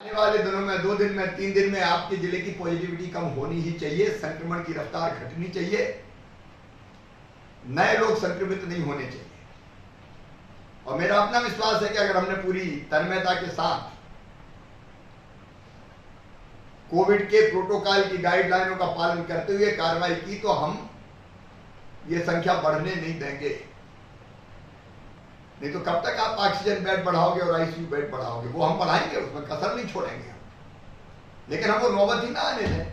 आने वाले दिनों में 2 दिन में 3 दिन में आपके जिले की पॉजिटिविटी कम होनी ही चाहिए, संक्रमण की रफ्तार घटनी चाहिए, नए लोग संक्रमित नहीं होने चाहिए। और मेरा अपना विश्वास है कि अगर हमने पूरी तन्मयता के साथ कोविड के प्रोटोकॉल की गाइडलाइनों का पालन करते हुए कार्रवाई की तो हम ये संख्या बढ़ने नहीं देंगे। नहीं तो कब तक आप ऑक्सीजन बेड बढ़ाओगे और आईसीयू बेड बढ़ाओगे? वो हम बढ़ाएंगे, उसमें कसर नहीं छोड़ेंगे, लेकिन हम वो नौबत ही ना आने दें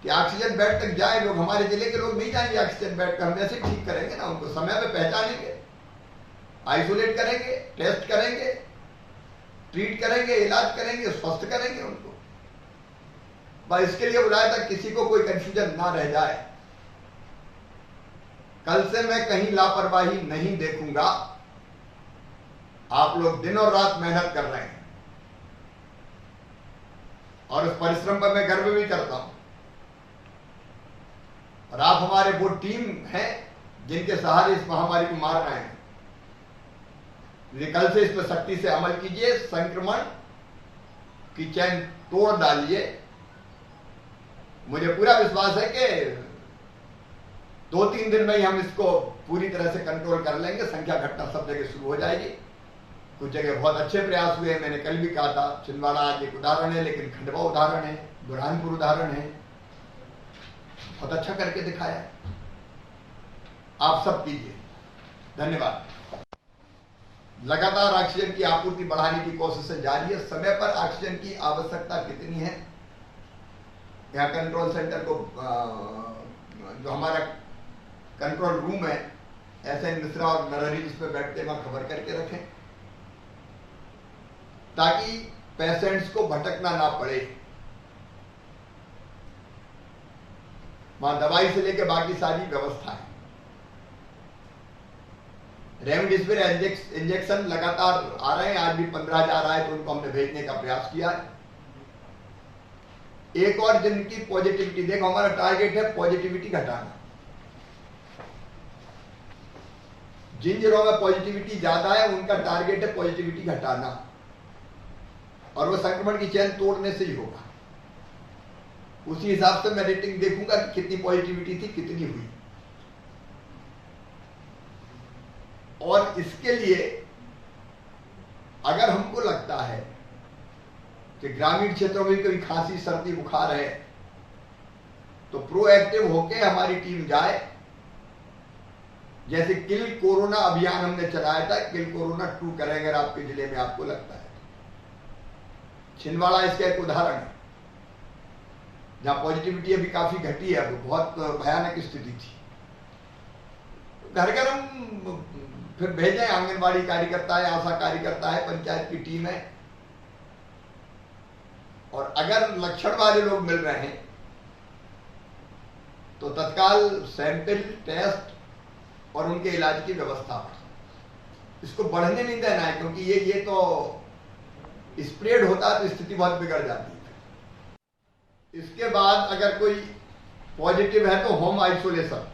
कि ऑक्सीजन बेड तक जाए लोग। हमारे जिले के लोग नहीं जाएंगे ऑक्सीजन बेड पे, हम ऐसे ठीक करेंगे ना, उनको समय पे पहचानेंगे, आइसोलेट करेंगे, टेस्ट करेंगे, ट्रीट करेंगे, इलाज करेंगे, स्वस्थ करेंगे उनको। बस इसके लिए बुलाया था, किसी को कोई कंफ्यूजन ना रह जाए। कल से मैं कहीं लापरवाही नहीं देखूंगा। आप लोग दिन और रात मेहनत कर रहे हैं और उस परिश्रम पर मैं गर्व भी करता हूं। और आप हमारे वो टीम हैं जिनके सहारे इस महामारी को मार रहे हैं। कल से इस पर सख्ती से अमल कीजिए, संक्रमण की चैन तोड़ डालिए। मुझे पूरा विश्वास है कि 2-3 दिन में ही हम इसको पूरी तरह से कंट्रोल कर लेंगे। संख्या घटना सब जगह शुरू हो जाएगी। कुछ जगह बहुत अच्छे प्रयास हुए, मैंने कल भी कहा था। छिंदवाड़ा आज एक उदाहरण है, लेकिन खंडवा उदाहरण है, बुरहानपुर उदाहरण है, बहुत अच्छा करके दिखाया है। आप सब कीजिए। धन्यवाद। लगातार ऑक्सीजन की आपूर्ति बढ़ाने की कोशिशें जारी है। समय पर ऑक्सीजन की आवश्यकता कितनी है, यहाँ कंट्रोल सेंटर को जो हमारा कंट्रोल रूम है, एसएन मिश्रा और नरहरी जिस पर बैठते वहां खबर करके रखें, ताकि पेशेंट्स को भटकना ना पड़े। वहां दवाई से लेकर बाकी सारी व्यवस्था है। रेमडेसिविर इंजेक्शन लगातार आ रहे हैं। आज भी 15,000 आए तो उनको हमने भेजने का प्रयास किया है। एक और जिनकी पॉजिटिविटी, देखो हमारा टारगेट है पॉजिटिविटी घटाना। जिन जिलों में पॉजिटिविटी ज्यादा है उनका टारगेट है पॉजिटिविटी घटाना, और वो संक्रमण की चैन तोड़ने से ही होगा। उसी हिसाब से मैं रेटिंग देखूंगा कि कितनी पॉजिटिविटी थी, कितनी हुई। और इसके लिए अगर हमको लगता है कि ग्रामीण क्षेत्रों में कभी खांसी, सर्दी, बुखार है, तो प्रोएक्टिव होके हमारी टीम जाए। जैसे किल कोरोना अभियान हमने चलाया था, किल कोरोना 2 करें अगर आपके जिले में आपको लगता है। छिंदवाड़ा इसका एक उदाहरण है, जहां पॉजिटिविटी अभी काफी घटी है। बहुत भयानक स्थिति थी। घर घर हम फिर भेजें, आंगनबाड़ी कार्यकर्ता है, आशा कार्यकर्ता है, पंचायत की टीम है, और अगर लक्षण वाले लोग मिल रहे हैं तो तत्काल सैंपल, टेस्ट और उनके इलाज की व्यवस्था। इसको बढ़ने नहीं देना है, क्योंकि ये तो स्प्रेड होता है तो स्थिति बहुत बिगड़ जाती है। इसके बाद अगर कोई पॉजिटिव है तो होम आइसोलेशन,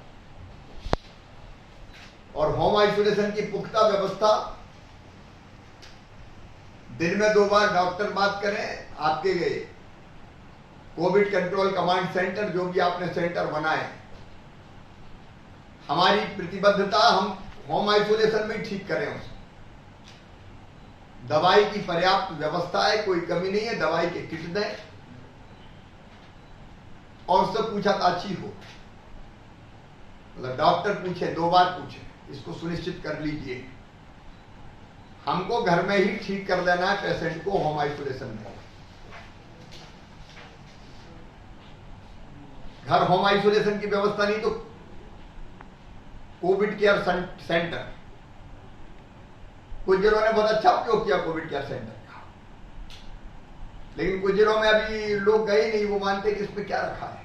और होम आइसोलेशन की पुख्ता व्यवस्था। दिन में 2 बार डॉक्टर बात करें। आपके कोविड कंट्रोल कमांड सेंटर, जो भी आपने सेंटर बनाए, हमारी प्रतिबद्धता हम होम आइसोलेशन में ठीक करें उसे। दवाई की पर्याप्त व्यवस्था है, कोई कमी नहीं है, दवाई के किट दें और उससे पूछताछी हो। मतलब डॉक्टर पूछे, 2 बार पूछे, इसको सुनिश्चित कर लीजिए। हमको घर में ही ठीक कर लेना है पेशेंट को, होम आइसोलेशन में। घर होम आइसोलेशन की व्यवस्था नहीं तो कोविड केयर सेंटर। कुछ जिलों ने बहुत अच्छा उपयोग किया कोविड केयर सेंटर का, लेकिन कुछ जिलों में अभी लोग गए नहीं, वो मानते कि इसमें क्या रखा है।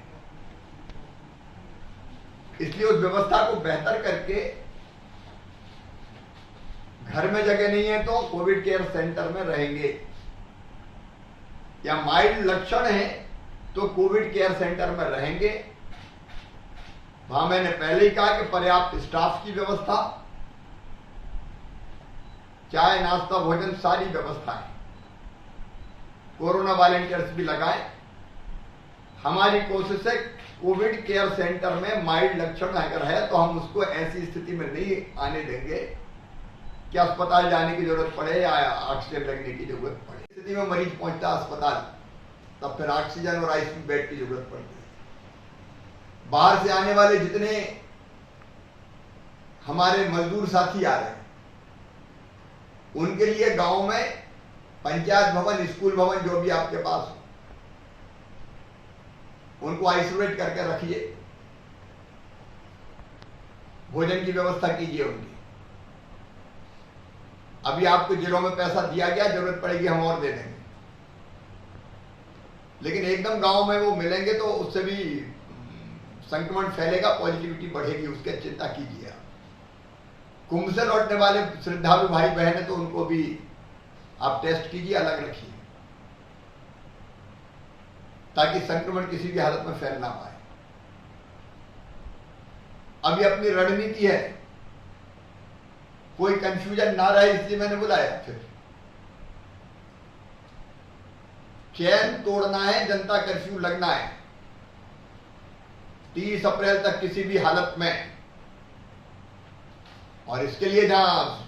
इसलिए उस व्यवस्था को बेहतर करके, घर में जगह नहीं है तो कोविड केयर सेंटर में रहेंगे, या माइल्ड लक्षण है तो कोविड केयर सेंटर में रहेंगे। वहां मैंने पहले ही कहा कि पर्याप्त स्टाफ की व्यवस्था, चाय, नाश्ता, भोजन, सारी व्यवस्था है। कोरोना वॉलेंटियर्स भी लगाएं। हमारी कोशिश है कोविड केयर सेंटर में माइल्ड लक्षण अगर है तो हम उसको ऐसी स्थिति में नहीं आने देंगे कि अस्पताल जाने की जरूरत पड़े या ऑक्सीजन लगने की जरूरत पड़े। स्थिति में मरीज पहुंचता अस्पताल, तब फिर ऑक्सीजन और आईसीयू बेड की जरूरत पड़ती है। बाहर से आने वाले जितने हमारे मजदूर साथी आ रहे हैं, उनके लिए गांव में पंचायत भवन, स्कूल भवन जो भी आपके पास हो, उनको आइसोलेट करके रखिए, भोजन की व्यवस्था कीजिए उनकी। अभी आपको जिलों में पैसा दिया गया, जरूरत पड़ेगी हम और दे देंगे, लेकिन एकदम गांव में वो मिलेंगे तो उससे भी संक्रमण फैलेगा, पॉजिटिविटी बढ़ेगी, उसकी चिंता कीजिए। कुंभ से लौटने वाले श्रद्धालु भाई बहन है तो उनको भी आप टेस्ट कीजिए, अलग रखिए, ताकि संक्रमण किसी भी हालत में फैल ना पाए। अभी अपनी रणनीति है, कोई कंफ्यूजन ना रहे, इसलिए मैंने बुलाया। फिर चैन तोड़ना है, जनता कर्फ्यू लगना है 30 अप्रैल तक किसी भी हालत में। और इसके लिए जहां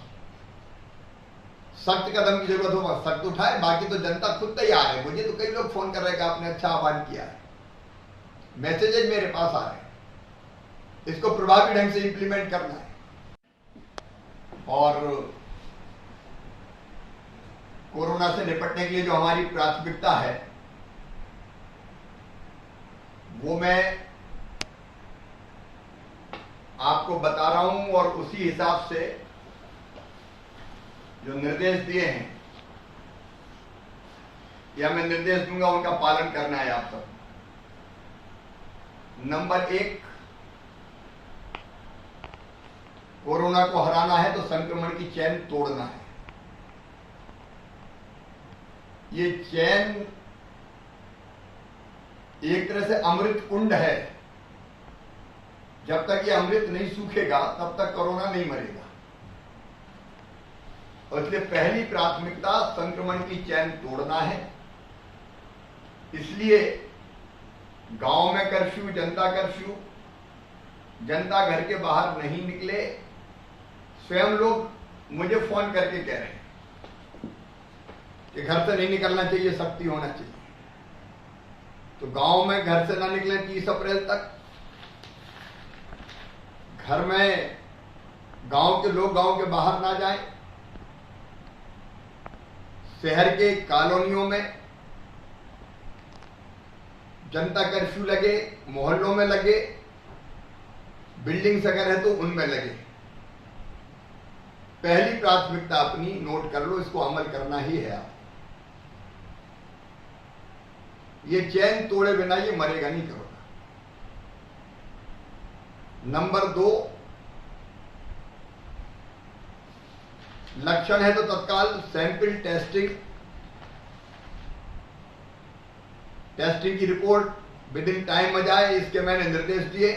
सख्त कदम की जरूरत हो सख्त उठाए, बाकी तो जनता खुद तैयार है। मुझे तो कई लोग फोन कर रहे हैं कि आपने अच्छा आह्वान किया है, मैसेजेज मेरे पास आ रहे हैं, इसको प्रभावी ढंग से इंप्लीमेंट करना है। और कोरोना से निपटने के लिए जो हमारी प्राथमिकता है वो मैं आपको बता रहा हूं, और उसी हिसाब से जो निर्देश दिए हैं या मैं निर्देश दूंगा उनका पालन करना है आप सब। नंबर 1, कोरोना को हराना है तो संक्रमण की चैन तोड़ना है। ये चैन एक तरह से अमृत कुंड है, जब तक ये अमृत नहीं सूखेगा तब तक कोरोना नहीं मरेगा। और इसलिए पहली प्राथमिकता संक्रमण की चैन तोड़ना है। इसलिए गांव में कर्फ्यू, जनता कर्फ्यू, जनता घर के बाहर नहीं निकले। स्वयं लोग मुझे फोन करके कह रहे हैं कि घर से नहीं निकलना चाहिए, सख्ती होना चाहिए। तो गांव में घर से ना निकले 30 अप्रैल तक, घर में गांव के लोग गांव के बाहर ना जाएं। शहर के कॉलोनियों में जनता कर्फ्यू लगे, मोहल्लों में लगे, बिल्डिंग्स अगर है तो उनमें लगे। पहली प्राथमिकता अपनी नोट कर लो, इसको अमल करना ही है। आप ये चैन तोड़े बिना ये मरेगा नहीं कोरोना। नंबर 2, लक्षण है तो तत्काल सैंपल टेस्टिंग की रिपोर्ट विद इन टाइम आ जाए, इसके मैंने निर्देश दिए।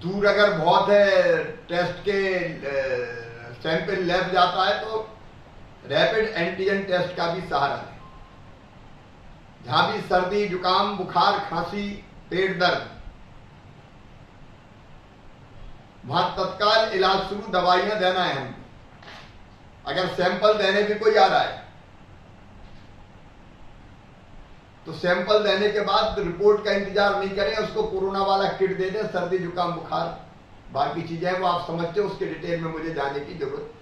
दूर अगर बहुत है, टेस्ट के सैंपल लैब जाता है तो रैपिड एंटीजन टेस्ट का भी सहारा है। जहां भी सर्दी, जुकाम, बुखार, खांसी, पेट दर्द, वहां तत्काल इलाज शुरू, दवाइयां देना है हम। अगर सैंपल देने भी कोई आ रहा है तो सैंपल देने के बाद रिपोर्ट का इंतजार नहीं करें, उसको कोरोना वाला किट दे दें। सर्दी, जुकाम, बुखार, बाकी चीजें वो आप समझते हो, उसके डिटेल में मुझे जाने की जरूरत